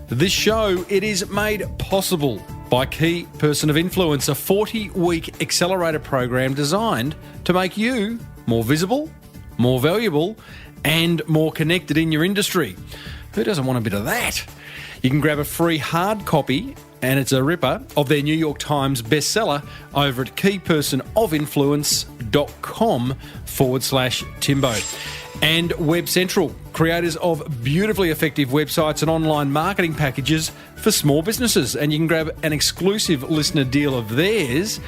This show, it is made possible by Key Person of Influence, a 40-week accelerator program designed to make you more visible, more valuable, and more connected in your industry. Who doesn't want a bit of that? You can grab a free hard copy, and it's a ripper, of their New York Times bestseller over at keypersonofinfluence.com/Timbo. And WebCentral, creators of beautifully effective websites and online marketing packages for small businesses. And you can grab an exclusive listener deal of theirs,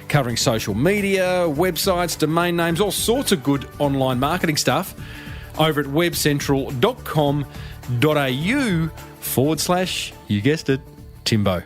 covering social media, websites, domain names, all sorts of good online marketing stuff, over at webcentral.com.au/ you guessed it, Timbo.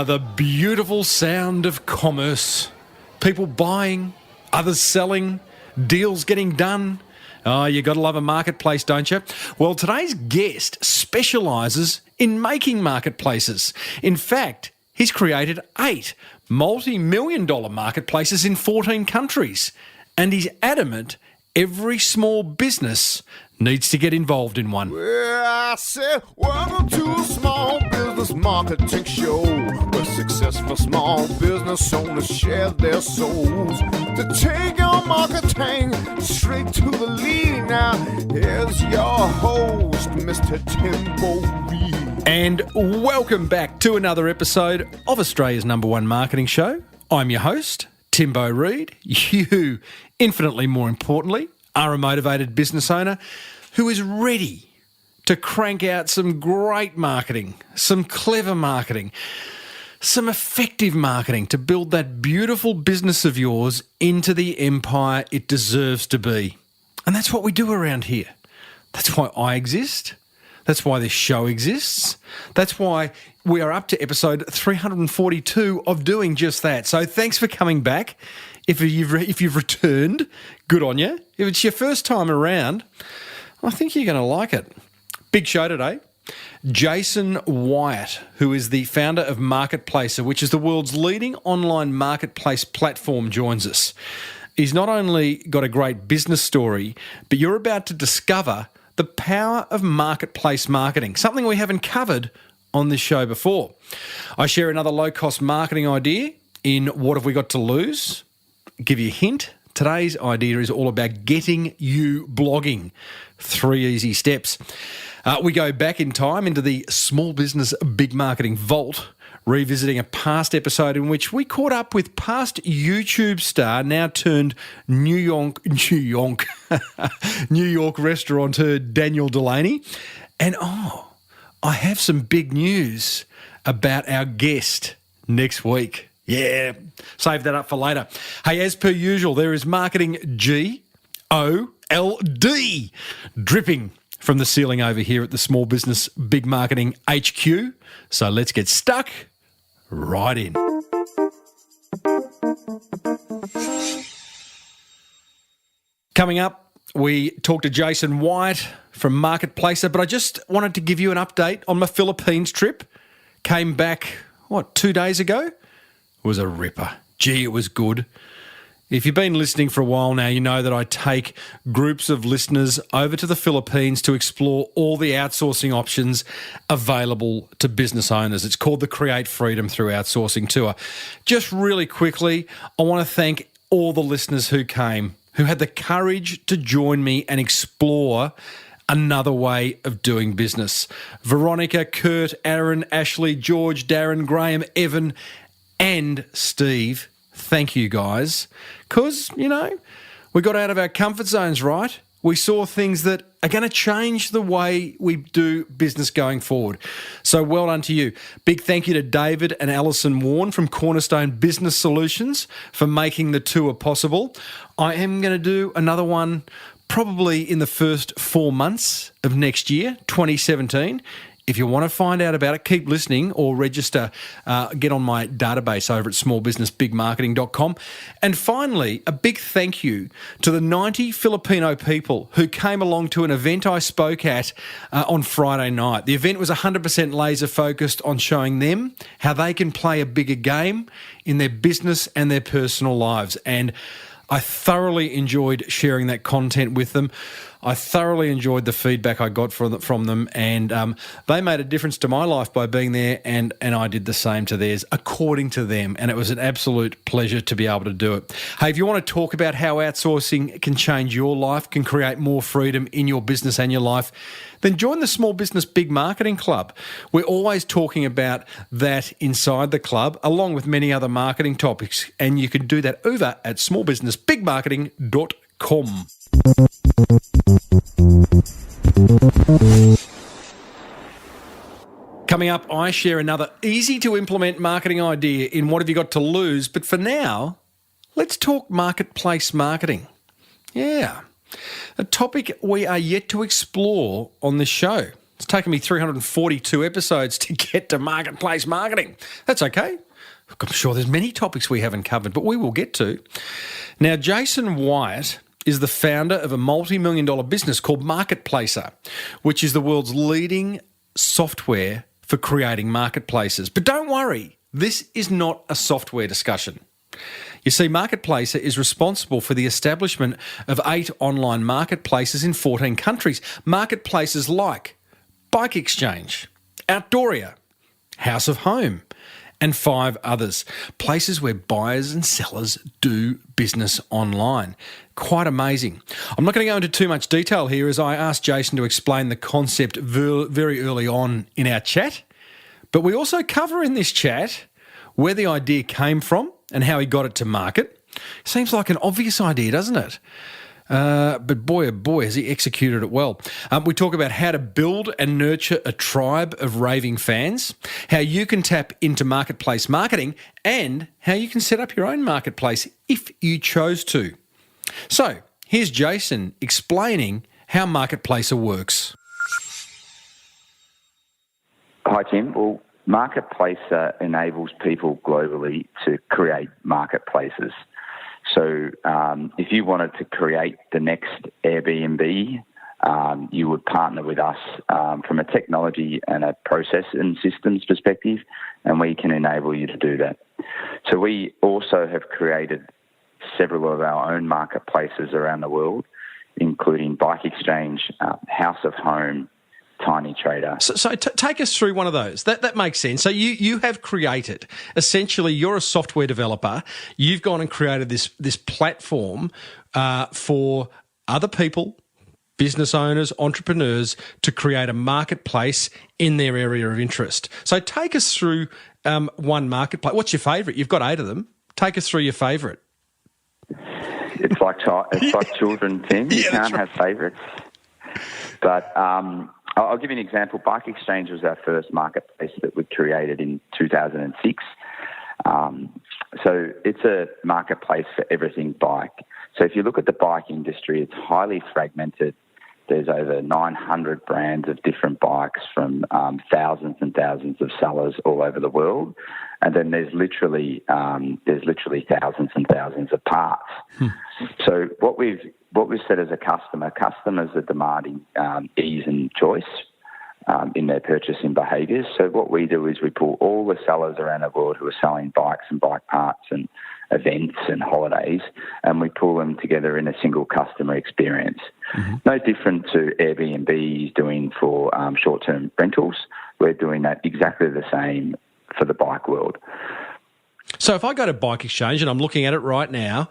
The beautiful sound of commerce. People buying, others selling, deals getting done. Oh, you got to love a marketplace, don't you? Well, today's guest specialises in making marketplaces. In fact, he's created 8 multi-million-dollar marketplaces in 14 countries. And he's adamant every small business needs to get involved in one. Well, I said, welcome to a small business marketing show, where successful small business owners share their souls to take your marketing straight to the lead. Now, here's your host, Mr. Timbo Reid. And welcome back to another episode of Australia's #1 marketing show. I'm your host, Timbo Reid. You, infinitely more importantly, are a motivated business owner who is ready to crank out some great marketing, some clever marketing, some effective marketing to build that beautiful business of yours into the empire it deserves to be. And that's what we do around here. That's why I exist. That's why this show exists. That's why we are up to episode 342 of doing just that. So thanks for coming back. If you've returned, good on you. If it's your first time around, I think you're going to like it. Big show today. Jason Wyatt, who is the founder of Marketplacer, which is the world's leading online marketplace platform, joins us. He's not only got a great business story, but you're about to discover the power of marketplace marketing, something we haven't covered on this show before. I share another low-cost marketing idea in What Have We Got to Lose? Give you a hint. Today's idea is all about getting you blogging. 3 easy steps. We go back in time into the small business big marketing vault, revisiting a past episode in which we caught up with past YouTube star, now turned New York restaurateur Daniel Delaney. And I have some big news about our guest next week. Yeah, save that up for later. Hey, as per usual, there is marketing GOLD dripping from the ceiling over here at the Small Business Big Marketing HQ. So let's get stuck right in. Coming up, we talked to Jason Wyatt from Marketplacer, but I just wanted to give you an update on my Philippines trip. Came back, 2 days ago? It was a ripper. Gee, it was good. If you've been listening for a while now, you know that I take groups of listeners over to the Philippines to explore all the outsourcing options available to business owners. It's called the Create Freedom Through Outsourcing Tour. Just really quickly, I want to thank all the listeners who came, who had the courage to join me and explore another way of doing business. Veronica, Kurt, Aaron, Ashley, George, Darren, Graham, Evan, and Steve, thank you guys. Because, we got out of our comfort zones, right? We saw things that are going to change the way we do business going forward. So well done to you. Big thank you to David and Alison Warren from Cornerstone Business Solutions for making the tour possible. I am going to do another one probably in the first 4 months of next year, 2017. If you want to find out about it, keep listening or register, get on my database over at smallbusinessbigmarketing.com. And finally, a big thank you to the 90 Filipino people who came along to an event I spoke at on Friday night. The event was 100% laser focused on showing them how they can play a bigger game in their business and their personal lives. And I thoroughly enjoyed sharing that content with them. I thoroughly enjoyed the feedback I got from them, and they made a difference to my life by being there, and I did the same to theirs, according to them, and it was an absolute pleasure to be able to do it. Hey, if you want to talk about how outsourcing can change your life, can create more freedom in your business and your life, then join the Small Business Big Marketing Club. We're always talking about that inside the club, along with many other marketing topics, and you can do that over at smallbusinessbigmarketing.com. Coming up, I share another easy-to-implement marketing idea in What Have You Got to Lose? But for now, let's talk marketplace marketing. Yeah, a topic we are yet to explore on this show. It's taken me 342 episodes to get to marketplace marketing. That's okay. I'm sure there's many topics we haven't covered, but we will get to. Now, Jason Wyatt is the founder of a multi-million-dollar business called Marketplacer, which is the world's leading software for creating marketplaces. But don't worry, this is not a software discussion. You see, Marketplacer is responsible for the establishment of 8 online marketplaces in 14 countries. Marketplaces like Bike Exchange, Outdooria, House of Home, and 5 others. Places where buyers and sellers do business online. Quite amazing. I'm not going to go into too much detail here as I asked Jason to explain the concept very early on in our chat. But we also cover in this chat where the idea came from and how he got it to market. Seems like an obvious idea, doesn't it? But boy, oh boy, has he executed it well. We talk about how to build and nurture a tribe of raving fans, how you can tap into marketplace marketing, and how you can set up your own marketplace if you chose to. So here's Jason explaining how Marketplacer works. Hi, Tim. Well, Marketplacer enables people globally to create marketplaces. So if you wanted to create the next Airbnb, you would partner with us from a technology and a process and systems perspective, and we can enable you to do that. So we also have created several of our own marketplaces around the world, including Bike Exchange, House of Home, Tiny Trader. So take us through one of those. That makes sense. So you have created, essentially, you're a software developer. You've gone and created this platform for other people, business owners, entrepreneurs, to create a marketplace in their area of interest. So take us through one marketplace. What's your favourite? You've got 8 of them. Take us through your favourite. It's like children, Tim. You can't have favourites. But I'll give you an example. Bike Exchange was our first marketplace that we created in 2006. So it's a marketplace for everything bike. So if you look at the bike industry, it's highly fragmented. There's over 900 brands of different bikes from thousands and thousands of sellers all over the world. And then there's literally thousands and thousands of parts. So what we've said as a customer, customers are demanding ease and choice in their purchasing behaviours. So what we do is we pull all the sellers around the world who are selling bikes and bike parts and events and holidays, and we pull them together in a single customer experience. Mm-hmm. No different to Airbnb is doing for short-term rentals. We're doing that exactly the same for the bike world. So if I go to Bike Exchange, and I'm looking at it right now,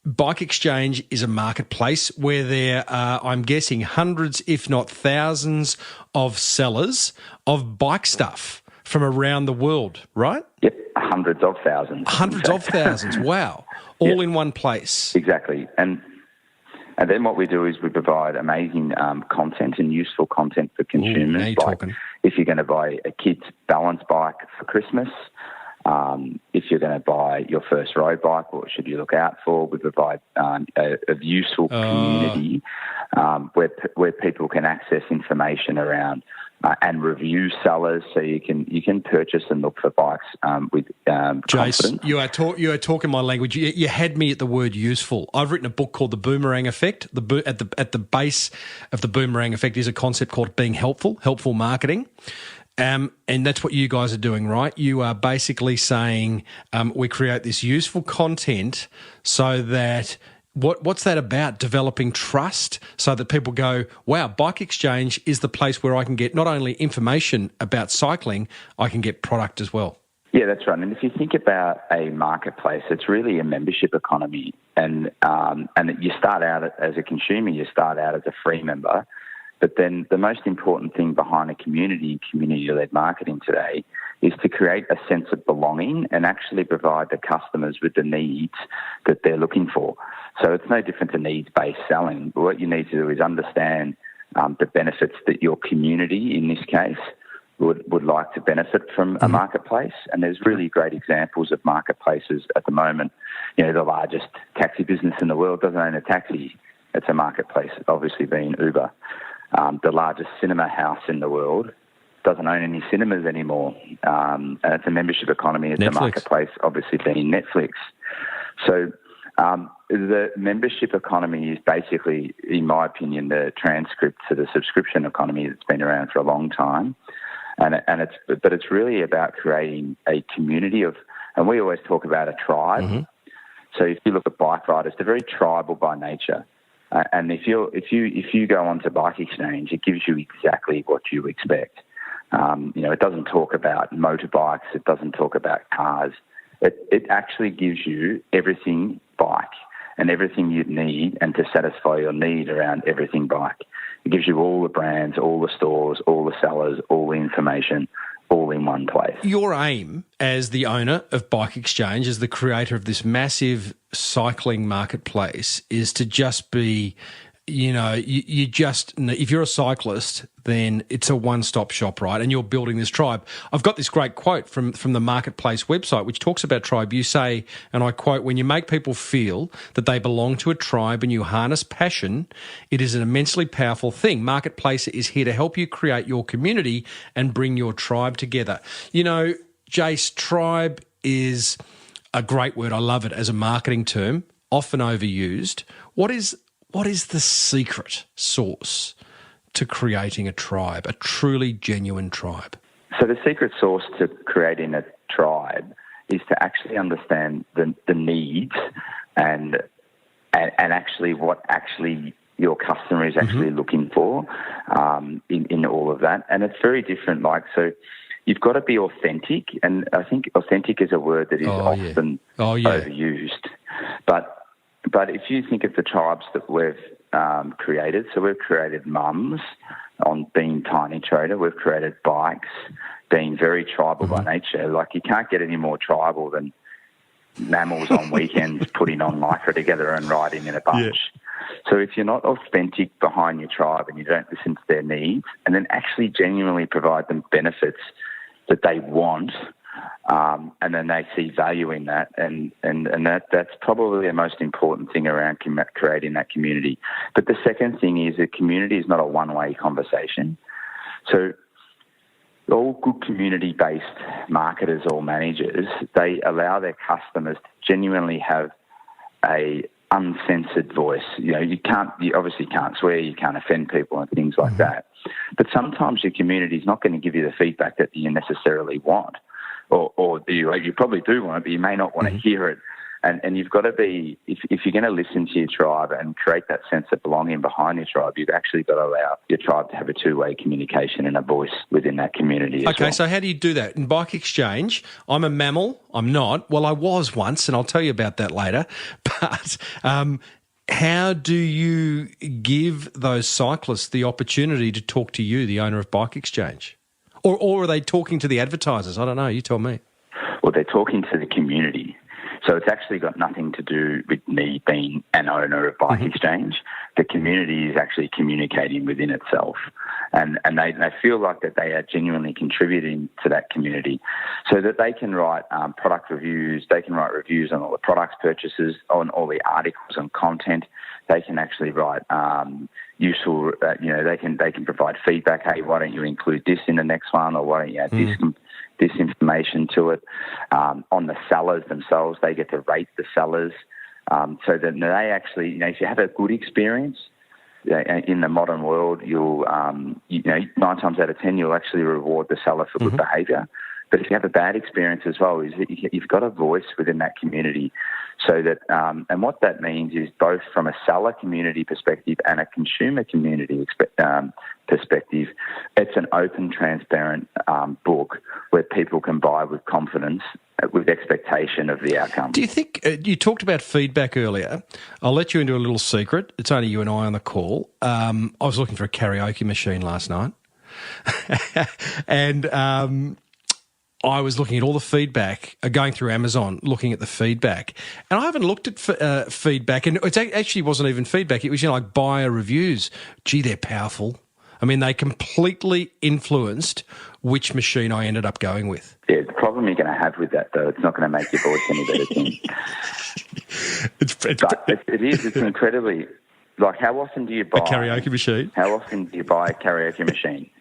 Bike Exchange is a marketplace where there are, I'm guessing, hundreds, if not thousands, of sellers of bike stuff from around the world, right? Yep, hundreds of thousands. Hundreds of thousands, wow. All in one place. Exactly. And then what we do is we provide amazing content and useful content for consumers. Now you're talking. If you're going to buy a kid's balance bike for Christmas, if you're going to buy your first road bike, what should you look out for? We provide a useful community where people can access information around and review sellers, so you can purchase and look for bikes with confidence. Jace, you are talking my language. You had me at the word useful. I've written a book called The Boomerang Effect. At the base of the boomerang effect is a concept called being helpful marketing. And that's what you guys are doing, right? You are basically saying we create this useful content so that what's that about? Developing trust so that people go, wow, Bike Exchange is the place where I can get not only information about cycling, I can get product as well. Yeah, that's right. And if you think about a marketplace, it's really a membership economy. And you start out as a consumer, you start out as a free member. But then the most important thing behind a community-led marketing today is to create a sense of belonging and actually provide the customers with the needs that they're looking for. So it's no different to needs-based selling. What you need to do is understand the benefits that your community, in this case, would like to benefit from a marketplace. And there's really great examples of marketplaces at the moment. You know, the largest taxi business in the world doesn't own a taxi. It's a marketplace, obviously being Uber. The largest cinema house in the world doesn't own any cinemas anymore. And it's a membership economy. It's Netflix. A marketplace, obviously being Netflix. So the membership economy is basically, in my opinion, the transcript to the subscription economy that's been around for a long time. But it's really about creating a community of, and we always talk about a tribe. Mm-hmm. So if you look at bike riders, they're very tribal by nature. And if you go onto Bike Exchange, it gives you exactly what you expect. It doesn't talk about motorbikes. It doesn't talk about cars. It actually gives you everything bike and everything you'd need and to satisfy your need around everything bike. It gives you all the brands, all the stores, all the sellers, all the information, all in one place. Your aim as the owner of Bike Exchange, as the creator of this massive cycling marketplace, is to just be, if you're a cyclist, then it's a one-stop shop, right? And you're building this tribe. I've got this great quote from the Marketplace website, which talks about tribe. You say, and I quote, when you make people feel that they belong to a tribe and you harness passion, it is an immensely powerful thing. Marketplace is here to help you create your community and bring your tribe together. Jace, tribe is a great word. I love it as a marketing term, often overused. What is the secret sauce to creating a tribe, a truly genuine tribe? So the secret sauce to creating a tribe is to actually understand the needs and actually what actually your customer is actually looking for in all of that. And it's very different. So you've got to be authentic, and I think authentic is a word that is often overused. But if you think of the tribes that we've created, so we've created mums on being Tiny Trader, we've created bikes, being very tribal by nature. You can't get any more tribal than mammals on weekends putting on lycra together and riding in a bunch. Yeah. So if you're not authentic behind your tribe and you don't listen to their needs and then actually genuinely provide them benefits that they want, and then they see value in that, and that's probably the most important thing around creating that community. But the second thing is that community is not a one-way conversation. So all good community-based marketers or managers, they allow their customers to genuinely have a uncensored voice. You obviously can't swear, you can't offend people and things like that. But sometimes your community is not going to give you the feedback that you necessarily want. Or you probably do want it, but you may not want to hear it. And you've got to be, if you're going to listen to your tribe and create that sense of belonging behind your tribe, you've actually got to allow your tribe to have a two-way communication and a voice within that community as well. So how do you do that? In Bike Exchange, I'm a mammal. I'm not. Well, I was once, and I'll tell you about that later. But how do you give those cyclists the opportunity to talk to you, the owner of Bike Exchange? Or are they talking to the advertisers? I don't know. You tell me. Well, they're talking to the community. So it's actually got nothing to do with me being an owner of Bike Exchange. The community is actually communicating within itself. And they feel like that they are genuinely contributing to that community so that they can write product reviews, they can write reviews on all the products purchases, on all the articles and content. They can actually write useful, they can provide feedback. Hey, why don't you include this in the next one, or why don't you add this information to it? On the sellers themselves, they get to rate the sellers, so that they actually, if you have a good experience in the modern world, you'll 9 times out of 10 you'll actually reward the seller for good behaviour. But if you have a bad experience as well, is that you've got a voice within that community. So that, and what that means is both from a seller community perspective and a consumer community perspective, it's an open, transparent book where people can buy with confidence, with expectation of the outcome. Do you think, you talked about feedback earlier. I'll let you into a little secret. It's only you and I on the call. I was looking for a karaoke machine last night. And I was looking at all the feedback, going through Amazon, looking at the feedback. And I haven't looked at feedback. And it actually wasn't even feedback. It was, like buyer reviews. Gee, they're powerful. I mean, they completely influenced which machine I ended up going with. Yeah, the problem you're going to have with that, though, it's not going to make your voice any better, Tim. It's incredibly... Like, how often do you buy... A karaoke machine? How often do you buy a karaoke machine?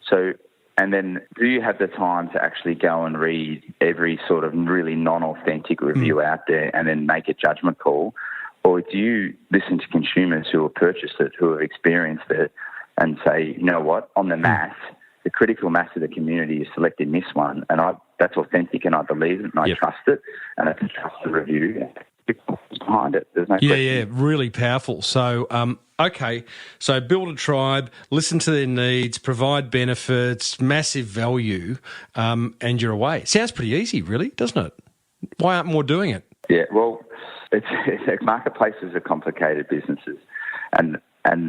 So... And then do you have the time to actually go and read every sort of really non-authentic review out there and then make a judgment call? Or do you listen to consumers who have purchased it, who have experienced it, and say, you know what, on the mass, the critical mass of the community is selecting this one, and that's authentic and I believe it and I trust it, and I can trust the review behind it. There's no question. Yeah, really powerful. So, okay, so build a tribe, listen to their needs, provide benefits, massive value, and you're away. Sounds pretty easy, really, doesn't it? Why aren't more doing it? Yeah, well, marketplaces are complicated businesses, and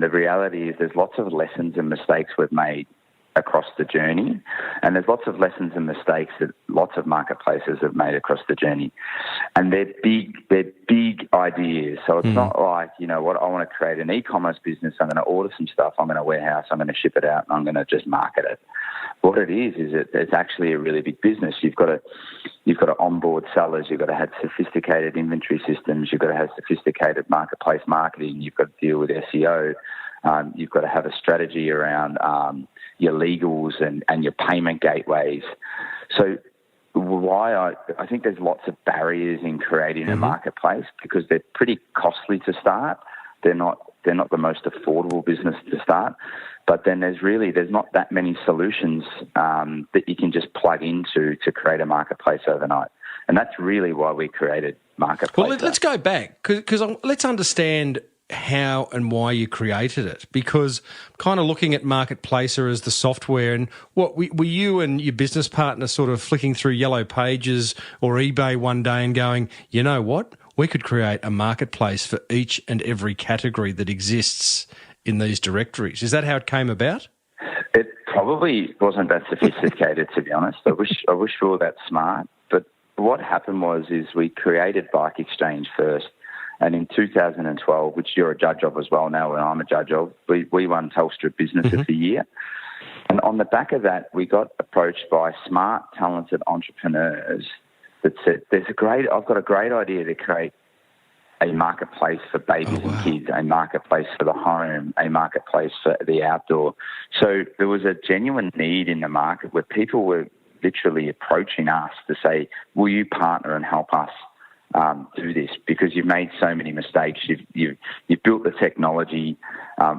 the reality is there's lots of lessons and mistakes we've made across the journey, and there's lots of lessons and mistakes that lots of marketplaces have made across the journey, and they're big ideas. So it's not like, you know what, I want to create an e-commerce business, I'm going to order some stuff, I'm in a warehouse, I'm going to ship it out, and I'm going to just market it. What it is it's actually a really big business. You've got to onboard sellers, you've got to have sophisticated inventory systems, you've got to have sophisticated marketplace marketing, you've got to deal with SEO, you've got to have a strategy around your legals and your payment gateways. So why I think there's lots of barriers in creating a marketplace, because they're pretty costly to start. They're not the most affordable business to start. But then there's not that many solutions that you can just plug into to create a marketplace overnight. And that's really why we created Marketplace. Well, let's go back, because let's understand how and why you created it, because kind of looking at Marketplacer as the software, and what were you and your business partner sort of flicking through Yellow Pages or eBay one day and going, you know what, we could create a marketplace for each and every category that exists in these directories. Is that how it came about? It probably wasn't that sophisticated, to be honest. I wish we were that smart. But what happened is we created Bike Exchange first. And in 2012, which you're a judge of as well now, and I'm a judge of, we won Telstra Business of the Year. And on the back of that, we got approached by smart, talented entrepreneurs that said, I've got a great idea to create a marketplace for babies and kids, a marketplace for the home, a marketplace for the outdoor. So there was a genuine need in the market where people were literally approaching us to say, will you partner and help us do this, because you've made so many mistakes. You've built the technology.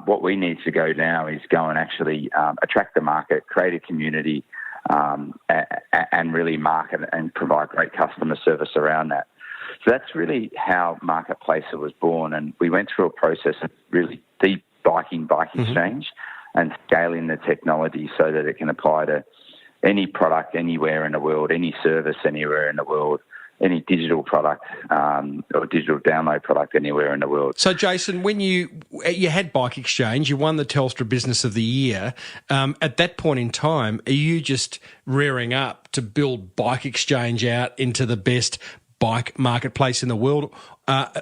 What we need to go now is go and actually attract the market, create a community, and really market and provide great customer service around that. So that's really how Marketplacer was born, and we went through a process of really de-biking Bike Exchange and scaling the technology so that it can apply to any product anywhere in the world, any service anywhere in the world, any digital product or digital download product anywhere in the world. So, Jason, when you had Bike Exchange, you won the Telstra Business of the Year. At that point in time, are you just rearing up to build Bike Exchange out into the best bike marketplace in the world?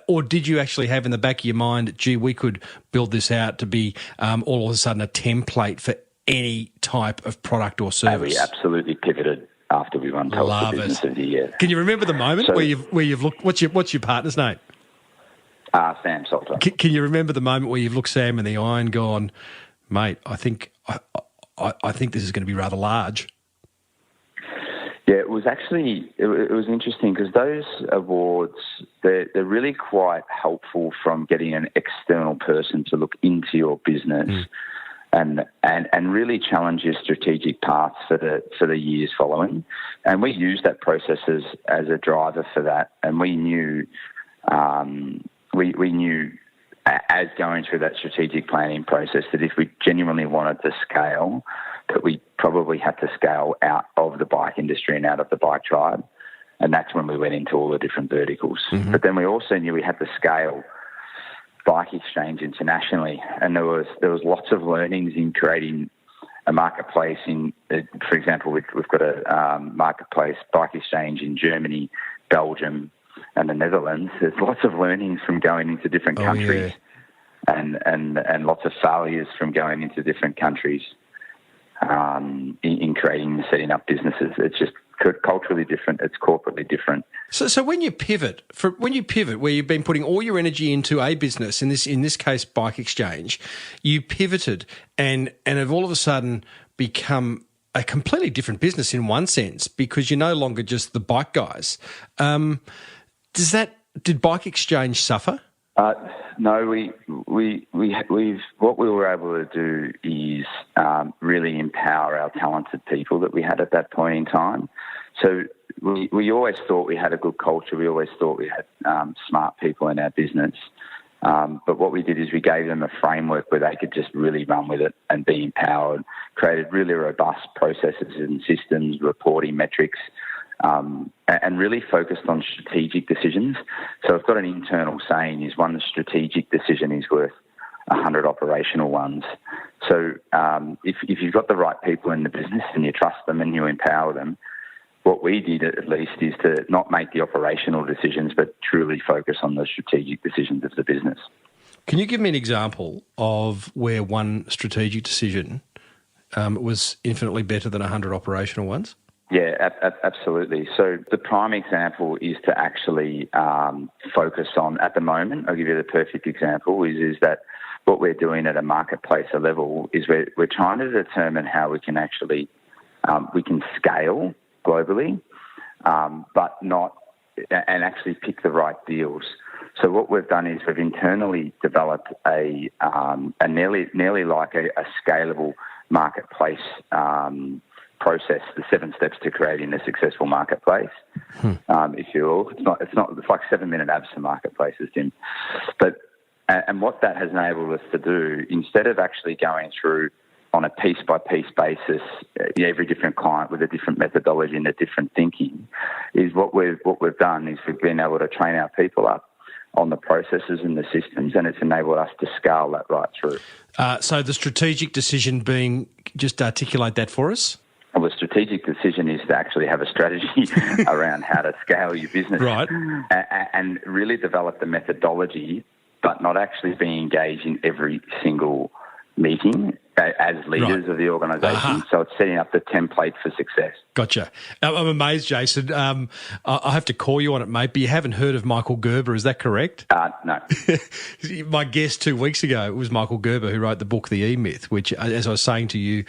Or did you actually have in the back of your mind, gee, we could build this out to be all of a sudden a template for any type of product or service? We absolutely pivoted after we won Telstra Business of the Year. Can you remember the moment where you've looked? What's your partner's name? Sam Salter. Can you remember the moment where you've looked Sam in the eye and gone, mate, I think this is going to be rather large? Yeah, it was actually it was interesting because those awards they're really quite helpful from getting an external person to look into your business and really challenge your strategic paths for the years following. And we used that process as a driver for that, and we knew. We knew as going through that strategic planning process that if we genuinely wanted to scale, that we probably had to scale out of the bike industry and out of the bike tribe. And that's when we went into all the different verticals. Mm-hmm. But then we also knew we had to scale Bike Exchange internationally. And there was lots of learnings in creating a marketplace for example, we've got a marketplace Bike Exchange in Germany, Belgium, and the Netherlands. There's lots of learnings from going into different countries and lots of failures from going into different countries in creating and setting up businesses. It's just culturally different. It's corporately different. So when you pivot, where you've been putting all your energy into a business, in this case Bike Exchange, you pivoted and have all of a sudden become a completely different business in one sense because you're no longer just the bike guys. Did Bike Exchange suffer? No, we've what we were able to do is really empower our talented people that we had at that point in time. So we always thought we had a good culture. We always thought we had smart people in our business. But what we did is we gave them a framework where they could just really run with it and be empowered, created really robust processes and systems, reporting metrics, and really focused on strategic decisions. So I've got an internal saying is one strategic decision is worth 100 operational ones. So if you've got the right people in the business and you trust them and you empower them, what we did at least is to not make the operational decisions but truly focus on the strategic decisions of the business. Can you give me an example of where one strategic decision was infinitely better than 100 operational ones? Yeah, absolutely. So the prime example is to actually focus on, at the moment, I'll give you the perfect example, is that what we're doing at a marketplace level is we're trying to determine how we can actually, we can scale globally, but not, and actually pick the right deals. So what we've done is we've internally developed a nearly like a scalable marketplace process, the 7 steps to creating a successful marketplace. If you will, it's like 7-minute abs for marketplaces, Tim. But and what that has enabled us to do, instead of actually going through on a piece-by-piece basis, every different client with a different methodology and a different thinking, is what we've done is we've been able to train our people up on the processes and the systems, and it's enabled us to scale that right through. So the strategic decision being, just articulate that for us. Well, the strategic decision is to actually have a strategy around how to scale your business, right, and really develop the methodology, but not actually being engaged in every single meeting as leaders of the organisation. So it's setting up the template for success. Gotcha. I'm amazed, Jason. I have to call you on it, mate, but you haven't heard of Michael Gerber, is that correct? No. My guest 2 weeks ago was Michael Gerber, who wrote the book The E-Myth, which, as I was saying to you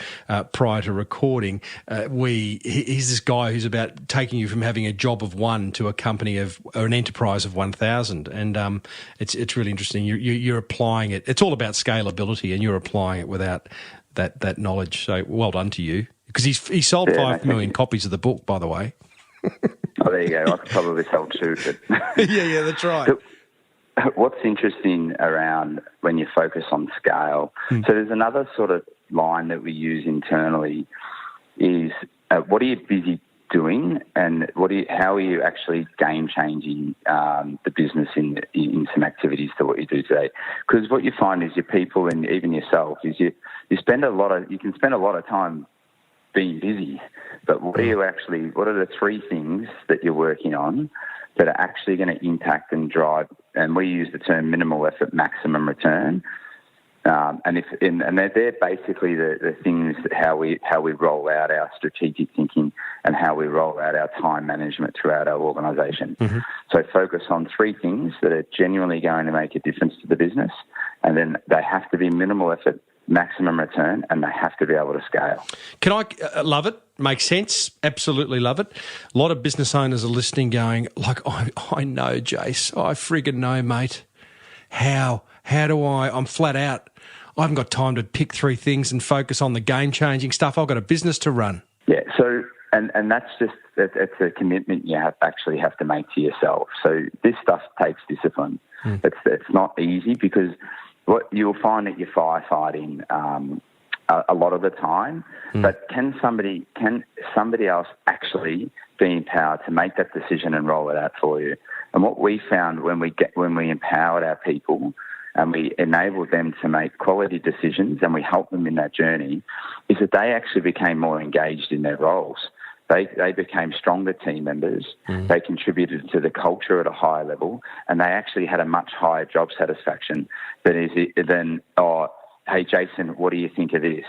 prior to recording, he's this guy who's about taking you from having a job of one to a company or an enterprise of 1,000. And it's really interesting. You're applying it. It's all about scalability, and you're applying it without that knowledge. So well done to you. Because he sold 5 million copies of the book, by the way. Oh, there you go. I could probably sell 2. But yeah, that's right. What's interesting around when you focus on scale, so there's another sort of line that we use internally is what are you busy doing, and how are you actually game-changing the business in some activities to what you do today? Because what you find is your people and even yourself is you can spend a lot of time being busy, but what are the 3 things that you're working on that are actually going to impact and drive, and we use the term minimal effort, maximum return. And they're basically the things that how we roll out our strategic thinking and how we roll out our time management throughout our organisation. Mm-hmm. So focus on three things that are genuinely going to make a difference to the business, and then they have to be minimal effort, maximum return, and they have to be able to scale. Can I love it? Makes sense. Absolutely love it. A lot of business owners are listening going, like, I know, Jace. I friggin' know, mate. How do I'm flat out. I haven't got time to pick three things and focus on the game-changing stuff. I've got a business to run. Yeah, so, and that's just, it's a commitment you have to make to yourself. So this stuff takes discipline. It's not easy, because what you'll find that you're firefighting a lot of the time, but can somebody else actually be empowered to make that decision and roll it out for you? And what we found when we empowered our people and we enabled them to make quality decisions and we helped them in that journey, is that they actually became more engaged in their roles. They became stronger team members. They contributed to the culture at a higher level, and they actually had a much higher job satisfaction than hey, Jason, what do you think of this?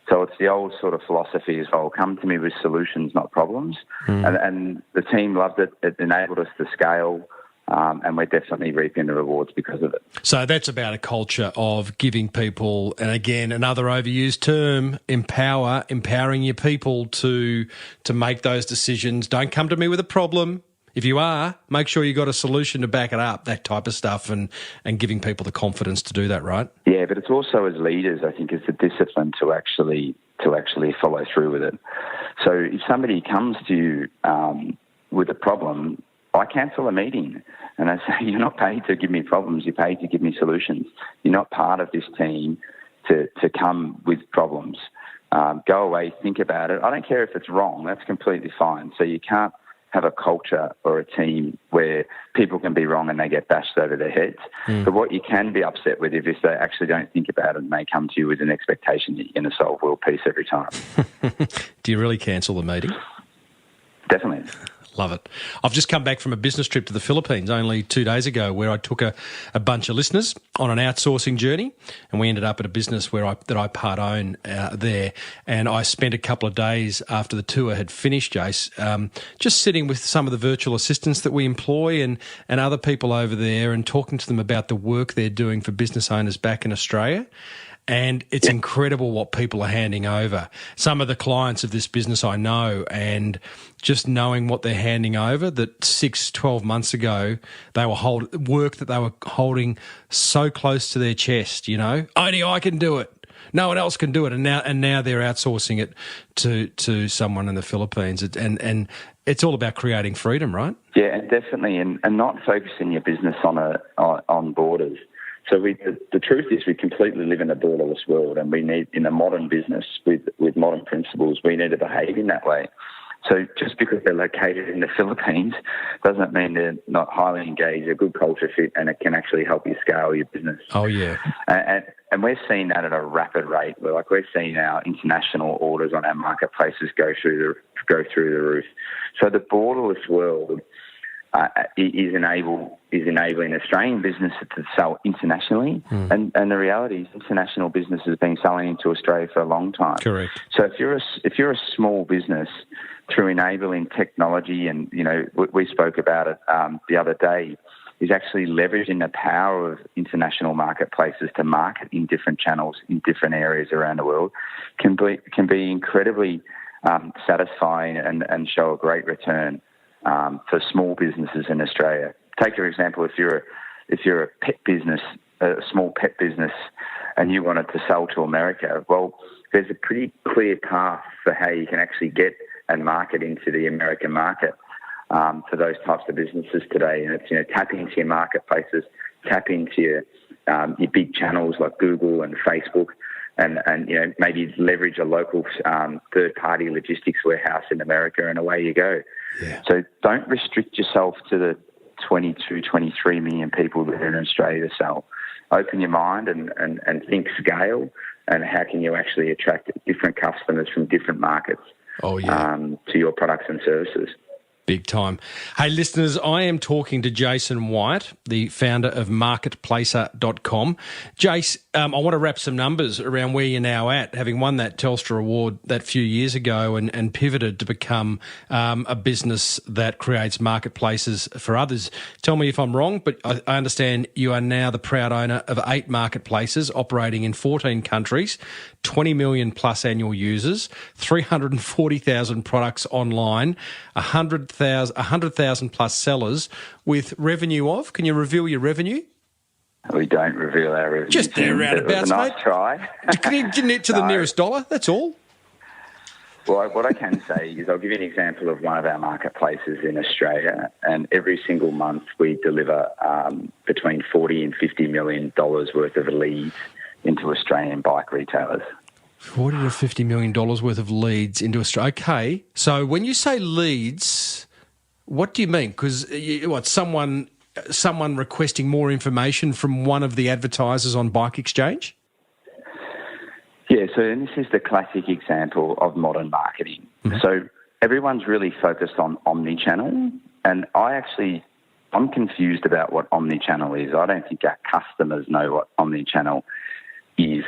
So it's the old sort of philosophy as well. Come to me with solutions, not problems. And the team loved it. It enabled us to scale. And we're definitely reaping the rewards because of it. So that's about a culture of giving people, and again, another overused term, empowering your people to make those decisions. Don't come to me with a problem. If you are, make sure you got a solution to back it up, that type of stuff, and giving people the confidence to do that, right? Yeah, but it's also, as leaders, I think it's the discipline to actually follow through with it. So if somebody comes to you with a problem, I cancel a meeting and I say, you're not paid to give me problems, you're paid to give me solutions. You're not part of this team to come with problems. Go away, think about it. I don't care if it's wrong, that's completely fine. So you can't have a culture or a team where people can be wrong and they get bashed over their heads. But what you can be upset with is if they actually don't think about it and they come to you with an expectation that you're going to solve world peace every time. Do you really cancel the meeting? Definitely. Love it. I've just come back from a business trip to the Philippines only 2 days ago, where I took a bunch of listeners on an outsourcing journey, and we ended up at a business that I part own there. And I spent a couple of days after the tour had finished, Jace, just sitting with some of the virtual assistants that we employ and other people over there, and talking to them about the work they're doing for business owners back in Australia. And it's incredible what people are handing over. Some of the clients of this business I know, and just knowing what they're handing over, that 12 months ago, they were work that they were holding so close to their chest, only I can do it. No one else can do it. And now they're outsourcing it to someone in the Philippines. And it's all about creating freedom, right? Yeah, and definitely. And not focusing your business on borders. So the truth is we completely live in a borderless world, and we need, in a modern business with modern principles, we need to behave in that way. So just because they're located in the Philippines doesn't mean they're not highly engaged, a good culture fit, and it can actually help you scale your business. Oh, yeah. And we're seeing that at a rapid rate. We're seeing our international orders on our marketplaces go through the roof. So the borderless world is enabling Australian businesses to sell internationally, and the reality is international businesses have been selling into Australia for a long time. Correct. So if you're a small business, through enabling technology, and we spoke about it the other day, is actually leveraging the power of international marketplaces to market in different channels in different areas around the world, can be incredibly satisfying and show a great return for small businesses in Australia. Take for example, if you're a pet business, a small pet business, and you wanted to sell to America, well, there's a pretty clear path for how you can actually get and market into the American market for those types of businesses today. And it's tap into your marketplaces, tap into your big channels like Google and Facebook, and maybe leverage a local third-party logistics warehouse in America, and away you go. Yeah. So don't restrict yourself to the 22, 23 million people that are in Australia to sell. Open your mind and think scale, and how can you actually attract different customers from different markets to your products and services. Big time. Hey, listeners, I am talking to Jason Wyatt, the founder of marketplacer.com. Jace, I want to wrap some numbers around where you're now at, having won that Telstra award that few years ago and pivoted to become a business that creates marketplaces for others. Tell me if I'm wrong, but I understand you are now the proud owner of 8 marketplaces operating in 14 countries, 20 million plus annual users, 340,000 products online, 100,000 plus sellers with revenue of, can you reveal your revenue? We don't reveal our revenue. Just there roundabouts, nice mate. Try. Can you get it to the nearest dollar? That's all. Well, what I can say is I'll give you an example of one of our marketplaces in Australia, and every single month we deliver between $40 and $50 million worth of leads into Australian bike retailers. $40 to $50 million worth of leads into Australia. Okay, so when you say leads, what do you mean? Because someone requesting more information from one of the advertisers on Bike Exchange? Yeah, so this is the classic example of modern marketing. Mm-hmm. So everyone's really focused on omni-channel, and I'm confused about what omni-channel is. I don't think our customers know what omni-channel is.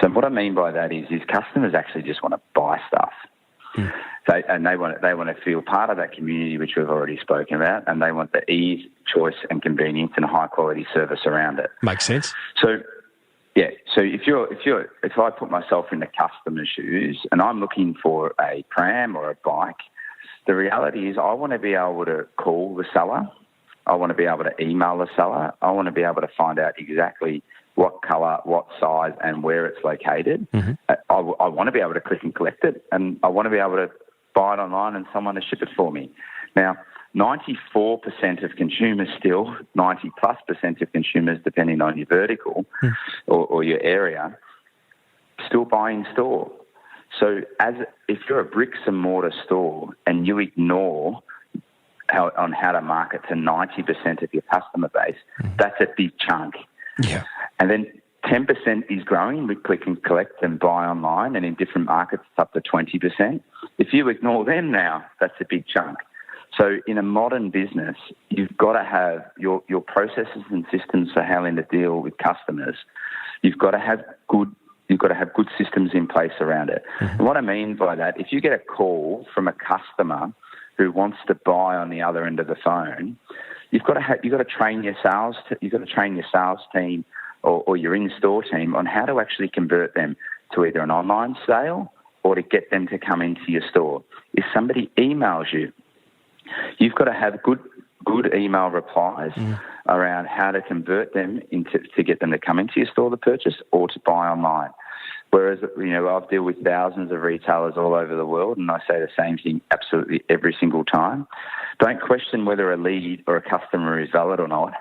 So what I mean by that is customers actually just want to buy stuff. Mm. They want to feel part of that community, which we've already spoken about, and they want the ease, choice, and convenience and high quality service around it. Makes sense. So yeah, so if I put myself in the customer's shoes and I'm looking for a pram or a bike, the reality is I want to be able to call the seller, I want to be able to email the seller, I want to be able to find out exactly what colour, what size, and where it's located. Mm-hmm. I want to be able to click and collect it, and I want to be able to buy it online and someone to ship it for me. Now, 94% of consumers still, 90+% of consumers, depending on your vertical or your area, still buy in store. So if you're a bricks and mortar store and you ignore how to market to 90% of your customer base, that's a big chunk. Yeah. And then 10% is growing with click and collect and buy online, and in different markets it's up to 20%. If you ignore them now, that's a big chunk. So in a modern business, you've got to have your processes and systems for handling the deal with customers. You've got to have good systems in place around it. Mm-hmm. And what I mean by that, if you get a call from a customer who wants to buy on the other end of the phone, you've got to train your sales team or your in-store team on how to actually convert them to either an online sale or to get them to come into your store. If somebody emails you, you've got to have good email replies around how to convert them to get them to come into your store to purchase or to buy online. Whereas, I've dealt with thousands of retailers all over the world, and I say the same thing absolutely every single time. Don't question whether a lead or a customer is valid or not.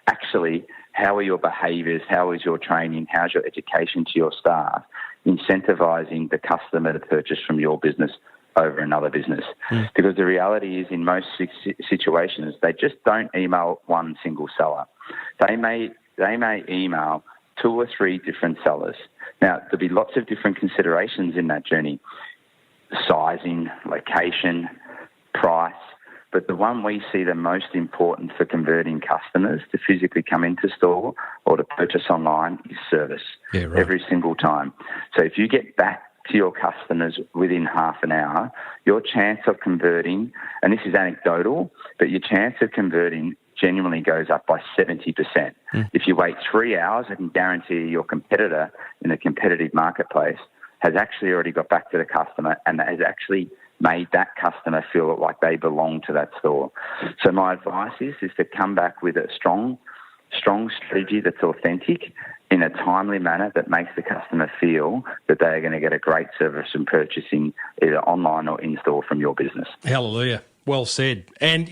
Actually, how are your behaviours? How is your training? How's your education to your staff? Incentivising the customer to purchase from your business over another business. Because the reality is in most situations, they just don't email one single seller. They may email 2 or 3 different sellers. Now, there'll be lots of different considerations in that journey. Sizing, location, price. But the one we see the most important for converting customers to physically come into store or to purchase online is service. Yeah, right. Every single time. So if you get back to your customers within half an hour, your chance of converting, and this is anecdotal, but your chance of converting genuinely goes up by 70%. If you wait 3 hours, I can guarantee your competitor in a competitive marketplace has actually already got back to the customer and has actually made that customer feel like they belong to that store. So my advice is to come back with a strong strategy that's authentic in a timely manner that makes the customer feel that they're going to get a great service from purchasing either online or in-store from your business. Hallelujah. Well said. And,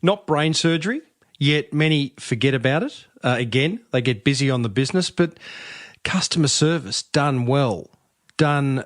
not brain surgery, yet many forget about it. Again, they get busy on the business, but customer service done well, done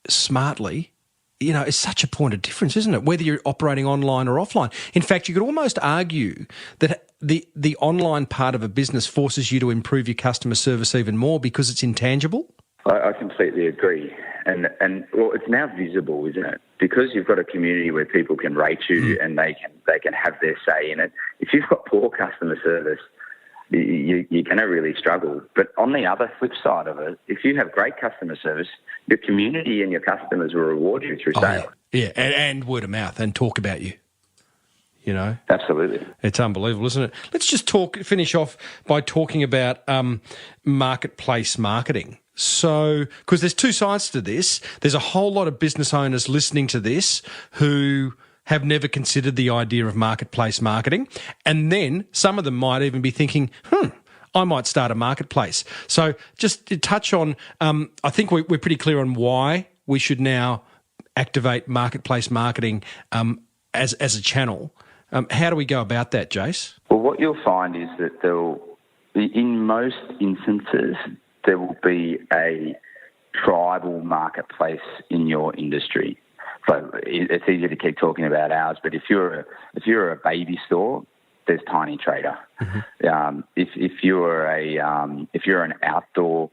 smartly, is such a point of difference, isn't it? Whether you're operating online or offline. In fact, you could almost argue that the online part of a business forces you to improve your customer service even more because it's intangible. I completely agree. And well, it's now visible, isn't it? because you've got a community where people can rate you and they can have their say in it. If you've got poor customer service, you're going to really struggle. But on the other flip side of it, if you have great customer service, your community and your customers will reward you through sales. Yeah, and word of mouth and talk about you. You know? Absolutely. It's unbelievable, isn't it? Let's just finish off by talking about marketplace marketing. So, because there's two sides to this. There's a whole lot of business owners listening to this who have never considered the idea of marketplace marketing. And then some of them might even be thinking, I might start a marketplace. So just to touch on, I think we're pretty clear on why we should now activate marketplace marketing as a channel. How do we go about that, Jace? Well, what you'll find is that in most instances, there will be a tribal marketplace in your industry. So it's easy to keep talking about ours, but if you're a baby store, there's Tiny Trader. Mm-hmm. If you're an outdoor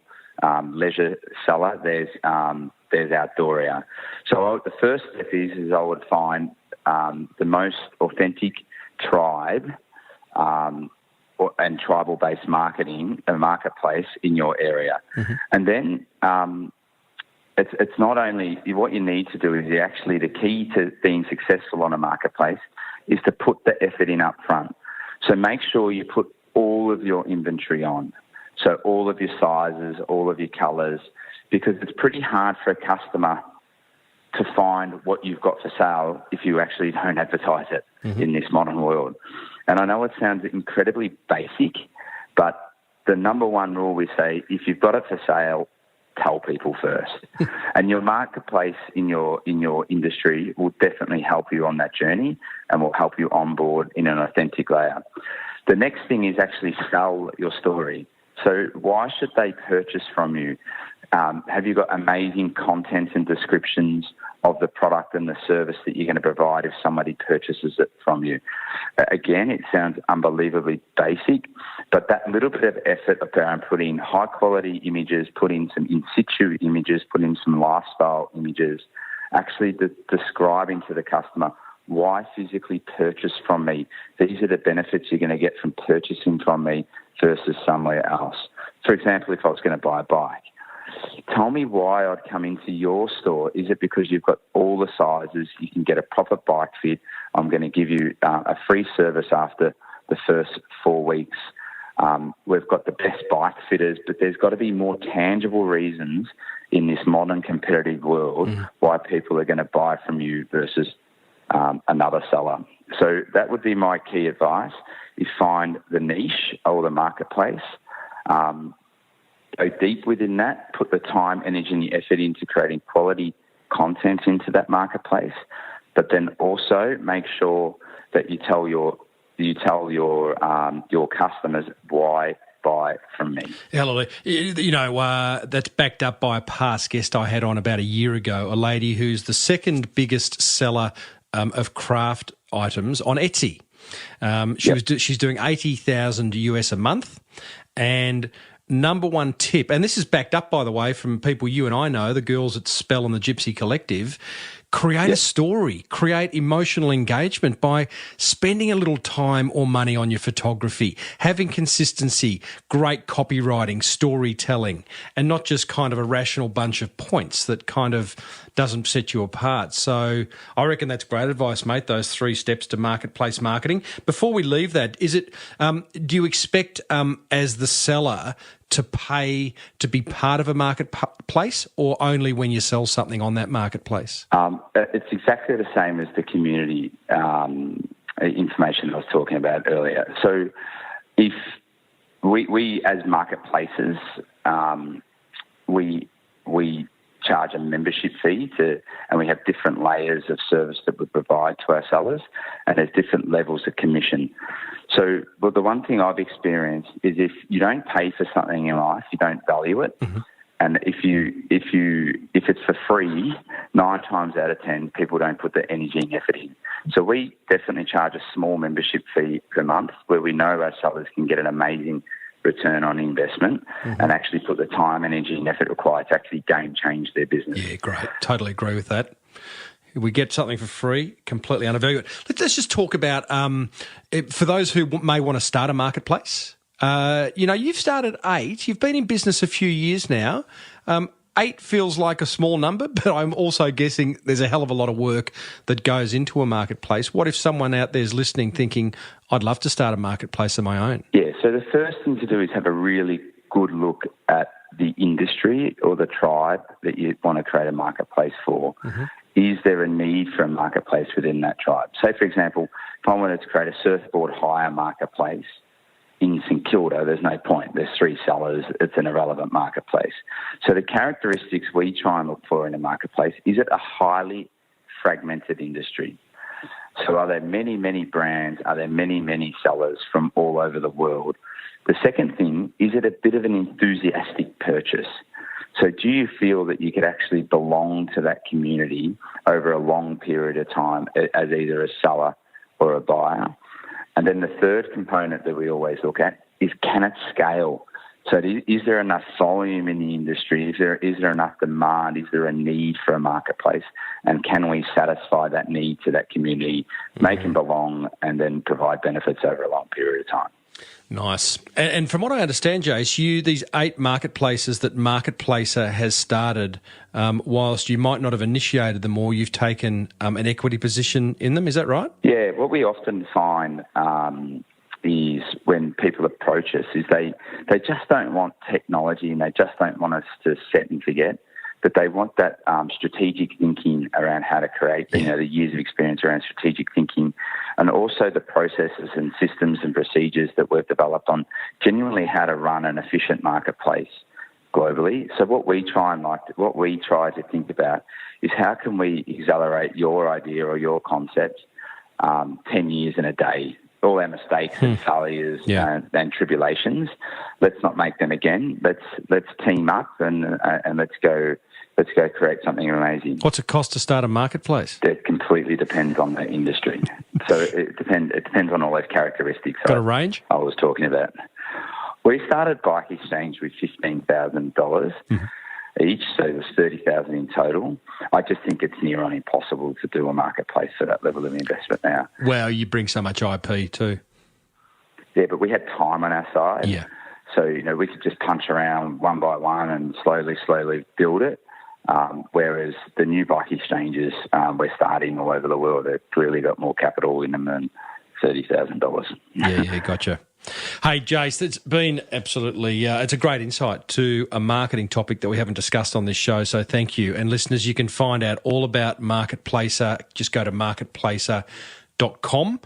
leisure seller, there's Outdooria. So the first step is I would find the most authentic tribe and tribal-based marketing, a marketplace in your area. Mm-hmm. And then it's not only what you need to do is actually the key to being successful on a marketplace is to put the effort in up front. So make sure you put all of your inventory on. So all of your sizes, all of your colours, because it's pretty hard for a customer to find what you've got for sale if you actually don't advertise it in this modern world. And I know it sounds incredibly basic, but the number one rule we say, if you've got it for sale, tell people first. And your marketplace in your industry will definitely help you on that journey and will help you onboard in an authentic layout. The next thing is actually sell your story. So why should they purchase from you? Have you got amazing content and descriptions of the product and the service that you're going to provide if somebody purchases it from you? Again, it sounds unbelievably basic, but that little bit of effort around putting high-quality images, put in some in-situ images, put in some lifestyle images, actually describing to the customer why physically purchase from me. These are the benefits you're going to get from purchasing from me versus somewhere else. For example, if I was going to buy a bike, tell me why I'd come into your store. Is it because you've got all the sizes? You can get a proper bike fit. I'm going to give you a free service after the first 4 weeks. We've got the best bike fitters, but there's got to be more tangible reasons in this modern competitive world why people are going to buy from you versus another seller. So that would be my key advice, is find the niche or the marketplace. Go deep within that, put the time, energy and the effort into creating quality content into that marketplace, but then also make sure that you tell your customers why buy from me. Hello. You know, that's backed up by a past guest I had on about a year ago, a lady who's the second biggest seller of craft items on Etsy. She's doing $80,000 a month, and number one tip, and this is backed up, by the way, from people you and I know, the girls at Spell and the Gypsy Collective, create a story, create emotional engagement by spending a little time or money on your photography, having consistency, great copywriting, storytelling, and not just kind of a rational bunch of points that kind of doesn't set you apart. So I reckon that's great advice, mate, those 3 steps to marketplace marketing. Before we leave that, is it? Do you expect as the seller to pay to be part of a marketplace, or only when you sell something on that marketplace? It's exactly the same as the community information I was talking about earlier. So if we as marketplaces, we charge a membership fee and we have different layers of service that we provide to our sellers, and there's different levels of commission. So, but the one thing I've experienced is if you don't pay for something in life, you don't value it. Mm-hmm. And if it's for free, 9 times out of 10, people don't put the energy and effort in. So we definitely charge a small membership fee per month, where we know our sellers can get an amazing return on investment and actually put the time, energy and effort required to actually game change their business. Yeah, great. Totally agree with that. We get something for free, completely undervalued. Let's just talk about, for those who may want to start a marketplace, you've started 8. You've been in business a few years now. 8 feels like a small number, but I'm also guessing there's a hell of a lot of work that goes into a marketplace. What if someone out there's listening thinking, I'd love to start a marketplace of my own? Yeah, so the first thing to do is have a really good look at the industry or the tribe that you want to create a marketplace for. Mm-hmm. Is there a need for a marketplace within that tribe? Say, for example, if I wanted to create a surfboard hire marketplace in St Kilda, there's no point. There's 3 sellers. It's an irrelevant marketplace. So the characteristics we try and look for in a marketplace, is it a highly fragmented industry? So are there many, many brands? Are there many, many sellers from all over the world? The second thing, is it a bit of an enthusiastic purchase? So do you feel that you could actually belong to that community over a long period of time as either a seller or a buyer? And then the third component that we always look at is, can it scale? So is there enough volume in the industry? Is there enough demand? Is there a need for a marketplace? And can we satisfy that need to that community, make them belong, and then provide benefits over a long period of time? Nice. And from what I understand, Jace, these 8 marketplaces that Marketplacer has started, whilst you might not have initiated them all, you've taken an equity position in them. Is that right? Yeah. What we often find is when people approach us is they just don't want technology and they just don't want us to set and forget, but they want that strategic thinking around how to create, the years of experience around strategic thinking, and also the processes and systems and procedures that we've developed on genuinely how to run an efficient marketplace globally. So what we try to think about is, how can we accelerate your idea or your concept 10 years in a day? All our mistakes and failures and tribulations, let's not make them again. Let's team up and let's go create something amazing. What's it cost to start a marketplace? That completely depends on the industry. So it depends on all those characteristics. Got a range? I was talking about. We started Bike Exchange with $15,000 each, so it was $30,000 in total. I just think it's near on impossible to do a marketplace for that level of investment now. Well, you bring so much IP too. Yeah, but we had time on our side. Yeah. So, we could just punch around one by one and slowly build it. Whereas the new bike exchanges we're starting all over the world, they've clearly got more capital in them than $30,000. Yeah, gotcha. Hey, Jace, it's been absolutely, it's a great insight to a marketing topic that we haven't discussed on this show, so thank you. And listeners, you can find out all about Marketplacer. Just go to marketplacer.com.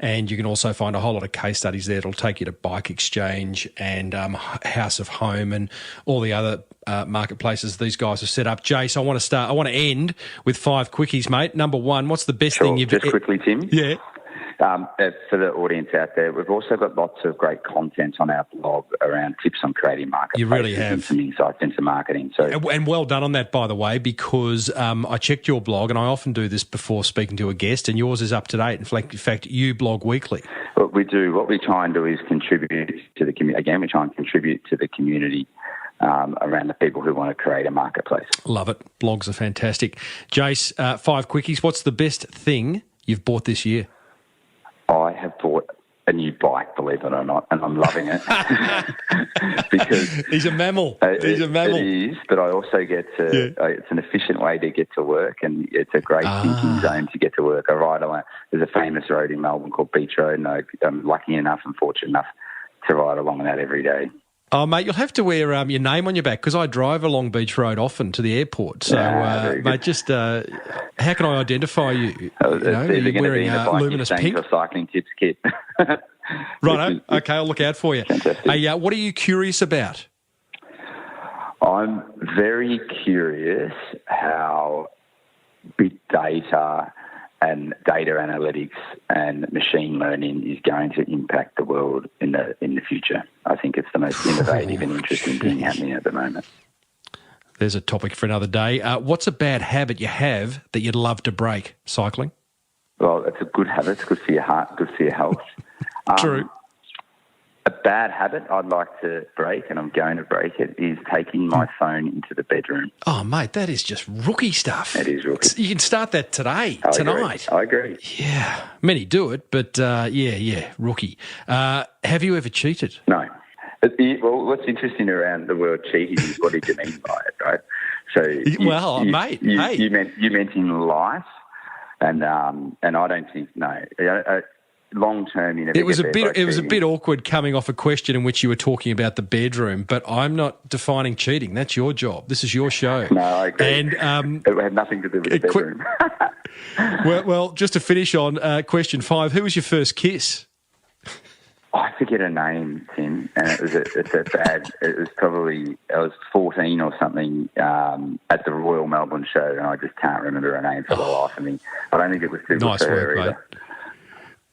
And you can also find a whole lot of case studies there. It'll take you to Bike Exchange and House of Home and all the other marketplaces these guys have set up. Jace, I want to end with 5 quickies, mate. Number 1, what's the best thing you've... Just quickly, Tim. Yeah. For the audience out there, we've also got lots of great content on our blog around tips on creating marketplaces. You really have. And some insights into marketing. So, and well done on that, by the way, because I checked your blog, and I often do this before speaking to a guest, and yours is up to date. In fact, you blog weekly. What we do, what we try and do is contribute to the community. Again, we try and contribute to the community around the people who want to create a marketplace. Love it. Blogs are fantastic. Jace, 5 quickies. What's the best thing you've bought this year? I have bought a new bike, believe it or not, and I'm loving it. Because he's a mammal. He's a mammal. It is, but I also get to, it's an efficient way to get to work, and it's a great thinking zone to get to work. I ride along, there's a famous road in Melbourne called Beach Road, and I'm lucky enough and fortunate enough to ride along that every day. Oh, mate, you'll have to wear your name on your back, because I drive along Beach Road often to the airport. So, mate, just how can I identify you? It's either going to be in a Bike luminous Exchange pink or cycling tips kit. Righto. Okay, I'll look out for you. Fantastic. Hey, what are you curious about? I'm very curious how big data and data analytics and machine learning is going to impact the world in the future. I think it's the most innovative and interesting thing happening at the moment. There's a topic for another day. What's a bad habit you have that you'd love to break? Cycling? Well, it's a good habit. It's good for your heart, good for your health. True. A bad habit I'd like to break, and I'm going to break it, is taking my phone into the bedroom. Oh, mate, that is just rookie stuff. It is rookie. You can start that tonight. I agree. Yeah, many do it, but rookie. Have you ever cheated? No. Well, what's interesting around the word cheating is what did you mean by it, right? So, mate, you meant in life, and I don't think long term, you never. It was a a bit awkward coming off a question in which you were talking about the bedroom, but I'm not defining cheating. That's your job. This is your show. No, I agree. And it had nothing to do with the bedroom. well, just to finish on question 5, who was your first kiss? I forget her name, Tim, and it was probably, I was 14 or something at the Royal Melbourne show, and I just can't remember her name for the life of me. I don't think it was suitable for her either. Mate.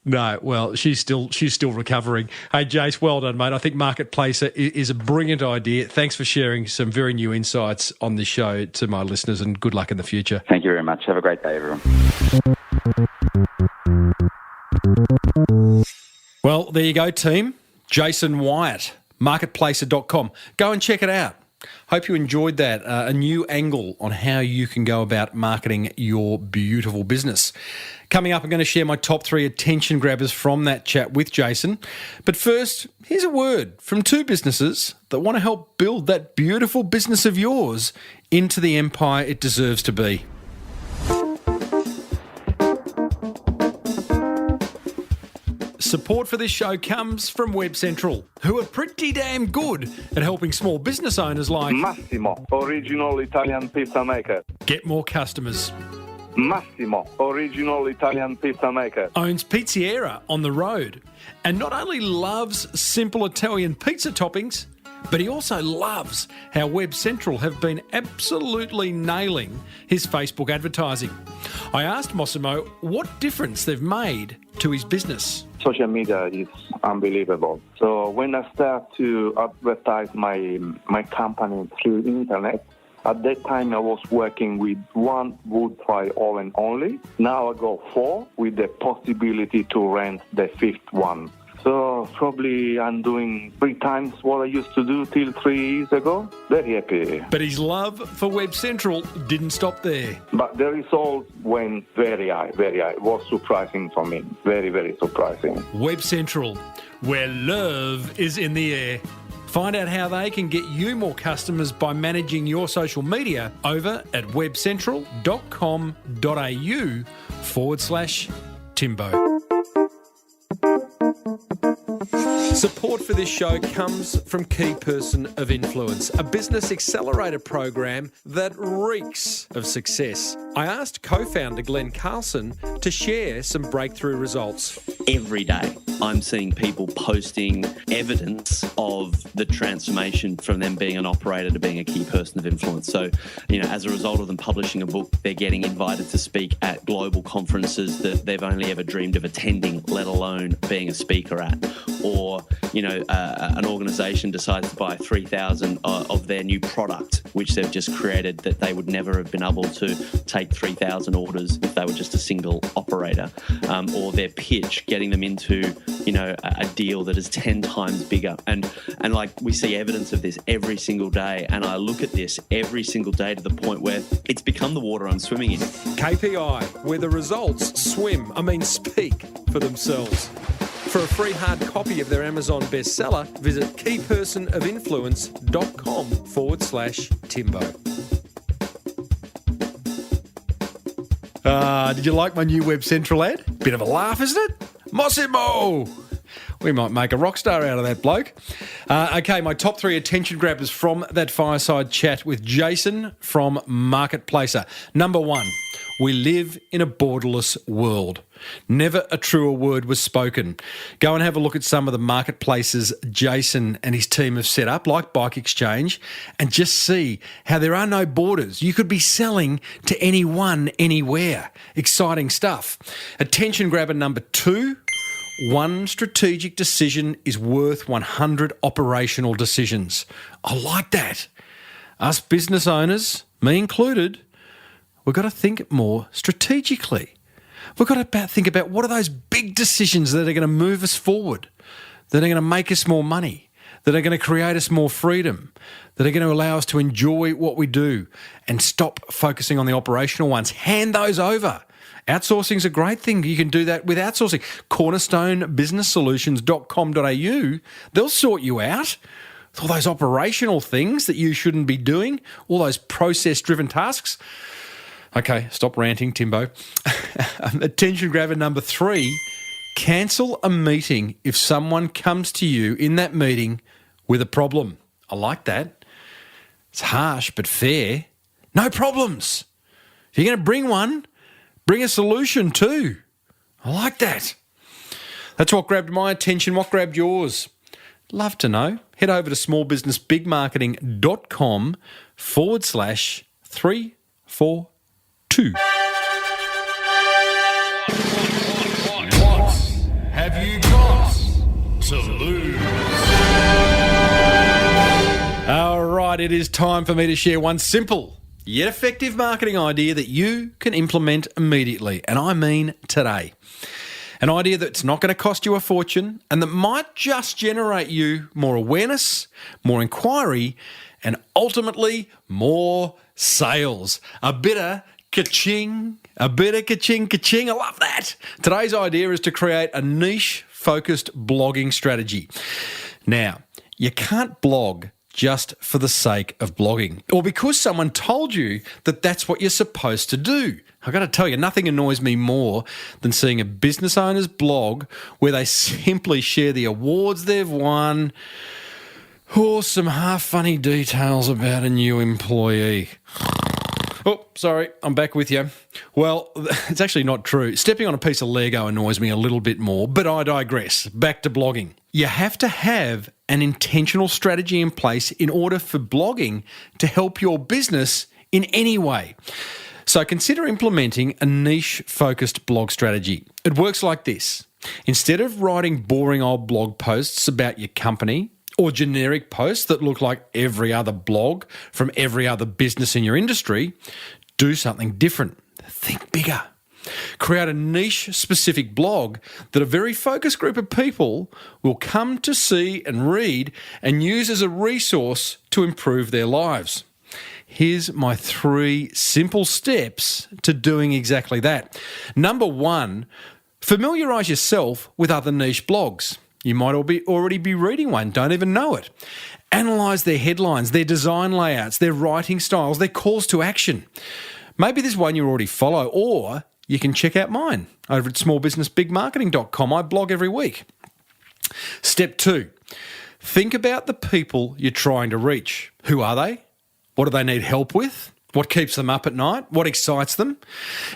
No, well, she's still recovering. Hey, Jace, well done, mate. I think Marketplace is a brilliant idea. Thanks for sharing some very new insights on the show to my listeners, and good luck in the future. Thank you very much. Have a great day, everyone. Well, there you go, team. Jason Wyatt, marketplacer.com. Go and check it out. Hope you enjoyed that. A new angle on how you can go about marketing your beautiful business. Coming up, I'm going to share my top 3 attention grabbers from that chat with Jason. But first, here's a word from 2 businesses that want to help build that beautiful business of yours into the empire it deserves to be. Support for this show comes from WebCentral, who are pretty damn good at helping small business owners like Massimo, original Italian pizza maker. Get more customers. Massimo, original Italian pizza maker. Owns Pizzeria on the road and not only loves simple Italian pizza toppings, but he also loves how WebCentral have been absolutely nailing his Facebook advertising. I asked Massimo what difference they've made to his business. Social media is unbelievable. So when I start to advertise my company through internet, at that time I was working with 1 wood fire oven only. Now I go 4 with the possibility to rent the 5th one. So probably I'm doing 3 times what I used to do till 3 years ago. Very happy. But his love for WebCentral didn't stop there. But the result went very high, very high. It was surprising for me. Very, very surprising. WebCentral, where love is in the air. Find out how they can get you more customers by managing your social media over at webcentral.com.au/Timbo. Support for this show comes from Key Person of Influence, a business accelerator program that reeks of success. I asked co-founder Glenn Carlson to share some breakthrough results. Every day, I'm seeing people posting evidence of the transformation from them being an operator to being a key person of influence. So, as a result of them publishing a book, they're getting invited to speak at global conferences that they've only ever dreamed of attending, let alone being a speaker at. Or, an organisation decides to buy 3,000 of their new product, which they've just created, that they would never have been able to take 3,000 orders if they were just a single operator. Or their pitch, getting them into, a deal that is 10 times bigger. And like, we see evidence of this every single day. And I look at this every single day to the point where it's become the water I'm swimming in. KPI, where the results speak for themselves. For a free hard copy of their Amazon bestseller, visit keypersonofinfluence.com/Timbo. Did you like my new WebCentral ad? Bit of a laugh, isn't it? Massimo! We might make a rock star out of that bloke. Okay, my top 3 attention grabbers from that fireside chat with Jason from Marketplacer. Number 1, we live in a borderless world. Never a truer word was spoken. Go and have a look at some of the marketplaces Jason and his team have set up, like Bike Exchange, and just see how there are no borders. You could be selling to anyone, anywhere. Exciting stuff. Attention grabber number 2, 1 strategic decision is worth 100 operational decisions. I like that. Us business owners, me included, we've got to think more strategically. We've got to think about what are those big decisions that are going to move us forward. that are going to make us more money, that are going to create us more freedom, that are going to allow us to enjoy what we do and stop focusing on the operational ones. Hand those over. Outsourcing is a great thing. You can do that with outsourcing. cornerstonebusinesssolutions.com.au, they'll sort you out. All those operational things that you shouldn't be doing, all those process-driven tasks. Okay, stop ranting, Timbo. Attention grabber number 3, cancel a meeting if someone comes to you in that meeting with a problem. I like that. It's harsh but fair. No problems. If you're going to bring one, bring a solution too. I like that. That's what grabbed my attention. What grabbed yours? Love to know. Head over to smallbusinessbigmarketing.com/342. What have you got to lose? All right, it is time for me to share one simple yet effective marketing idea that you can implement immediately, and I mean today. An idea that's not going to cost you a fortune and that might just generate you more awareness, more inquiry, and ultimately more sales. A bit of ka-ching, ka-ching. I love that. Today's idea is to create a niche-focused blogging strategy. Now, you can't blog just for the sake of blogging or because someone told you that that's what you're supposed to do. I've got to tell you, nothing annoys me more than seeing a business owner's blog where they simply share the awards they've won or some half-funny details about a new employee. Oh, sorry, I'm back with you. Well, it's actually not true. Stepping on a piece of Lego annoys me a little bit more, but I digress. Back to blogging. You have to have an intentional strategy in place in order for blogging to help your business in any way. So consider implementing a niche-focused blog strategy. It works like this. Instead of writing boring old blog posts about your company or generic posts that look like every other blog from every other business in your industry, do something different. Think bigger. Create a niche-specific blog that a very focused group of people will come to see and read and use as a resource to improve their lives. Here's my 3 simple steps to doing exactly that. Number 1, familiarise yourself with other niche blogs. You might already be reading one, don't even know it. Analyse their headlines, their design layouts, their writing styles, their calls to action. Maybe there's one you already follow, or you can check out mine over at smallbusinessbigmarketing.com. I blog every week. Step 2, think about the people you're trying to reach. Who are they? What do they need help with? What keeps them up at night? What excites them?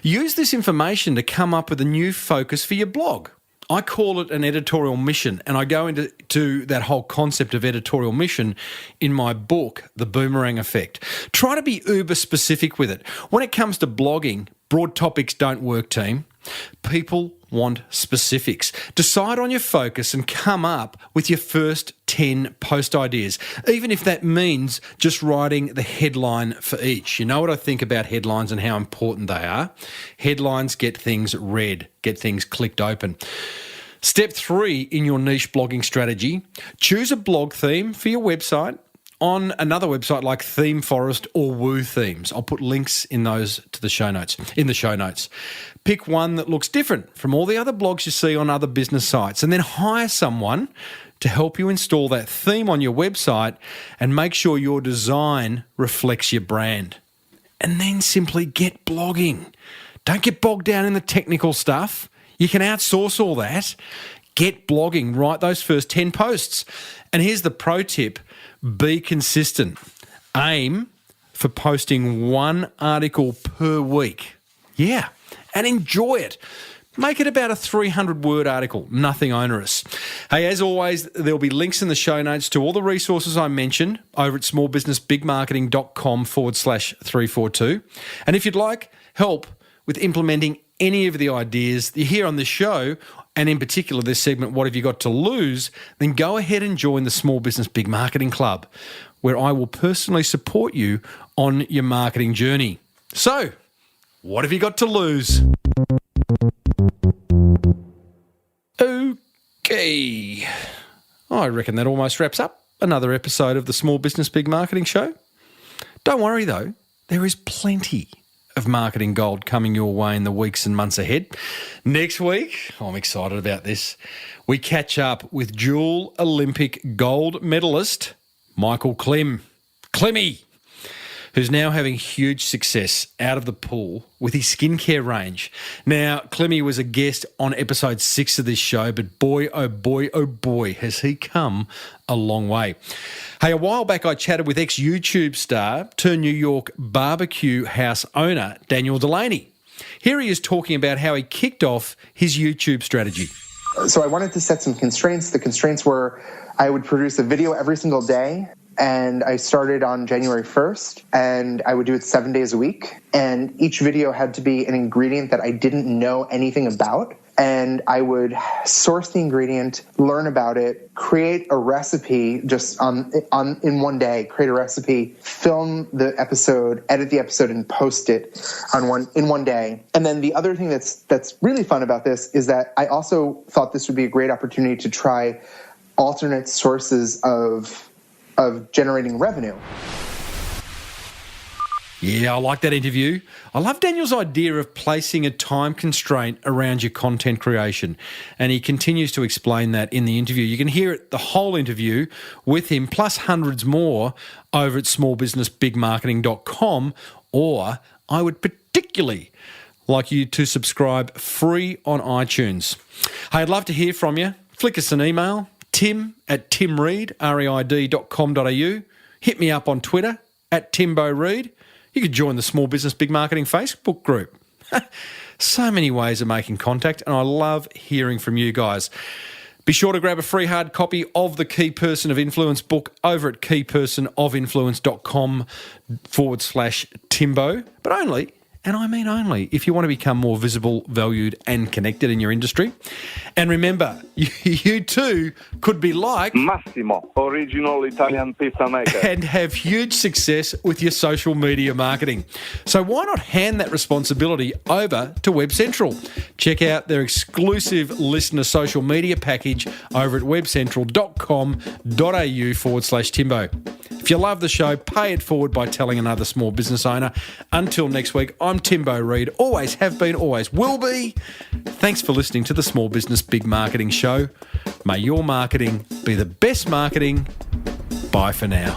Use this information to come up with a new focus for your blog. I call it an editorial mission, and I go into that whole concept of editorial mission in my book, The Boomerang Effect. Try to be uber specific with it. When it comes to blogging, broad topics don't work, team. People want specifics. Decide on your focus and come up with your first 10 post ideas, even if that means just writing the headline for each. You know what I think about headlines and how important they are? Headlines get things read, get things clicked open. Step 3 in your niche blogging strategy, choose a blog theme for your website on another website like Theme Forest or Woo Themes. I'll put links in those to the show notes. Pick one that looks different from all the other blogs you see on other business sites, and then hire someone to help you install that theme on your website and make sure your design reflects your brand. And then simply get blogging. Don't get bogged down in the technical stuff. You can outsource all that. Get blogging. Write those first 10 posts. And here's the pro tip. Be consistent. Aim for posting 1 article per week. Yeah, and enjoy it. Make it about a 300-word article, nothing onerous. Hey, as always, there'll be links in the show notes to all the resources I mentioned over at smallbusinessbigmarketing.com/342. And if you'd like help with implementing any of the ideas you hear on this show, and in particular this segment, What Have You Got to Lose?, then go ahead and join the Small Business Big Marketing Club, where I will personally support you on your marketing journey. So, what have you got to lose? Okay. I reckon that almost wraps up another episode of the Small Business Big Marketing Show. Don't worry though, there is plenty of marketing gold coming your way in the weeks and months ahead. Next week, I'm excited about this, we catch up with dual Olympic gold medalist Michael Clemmy, who's now having huge success out of the pool with his skincare range. Now, Clemmy was a guest on episode 6 of this show, but boy, oh boy, has he come a long way. Hey, a while back I chatted with ex-YouTube star turned New York barbecue house owner Daniel Delaney. Here he is talking about how he kicked off his YouTube strategy. So I wanted to set some constraints. The constraints were I would produce a video every single day, and I started on January 1st, and I would do it 7 days a week. And each video had to be an ingredient that I didn't know anything about. And I would source the ingredient, learn about it, create a recipe just in one day, create a recipe, film the episode, edit the episode, and post it in one day. And then the other thing that's really fun about this is that I also thought this would be a great opportunity to try alternate sources of generating revenue. Yeah, I like that interview. I love Daniel's idea of placing a time constraint around your content creation. And he continues to explain that in the interview. You can hear it, the whole interview with him, plus hundreds more over at smallbusinessbigmarketing.com, or I would particularly like you to subscribe free on iTunes. Hey, I'd love to hear from you. Flick us an email, tim@timreid, reid.com.au. Hit me up on Twitter, @TimboReid. You could join the Small Business Big Marketing Facebook group. So many ways of making contact, and I love hearing from you guys. Be sure to grab a free hard copy of the Key Person of Influence book over at keypersonofinfluence.com/Timbo, but only, and I mean only, if you want to become more visible, valued and connected in your industry. And remember, you too could be like Massimo, original Italian pizza maker, and have huge success with your social media marketing. So why not hand that responsibility over to WebCentral? Check out their exclusive listener social media package over at webcentral.com.au/Timbo. If you love the show, pay it forward by telling another small business owner. Until next week, I'm Timbo Reid. Always have been, always will be. Thanks for listening to the Small Business Big Marketing Show. May your marketing be the best marketing. Bye for now.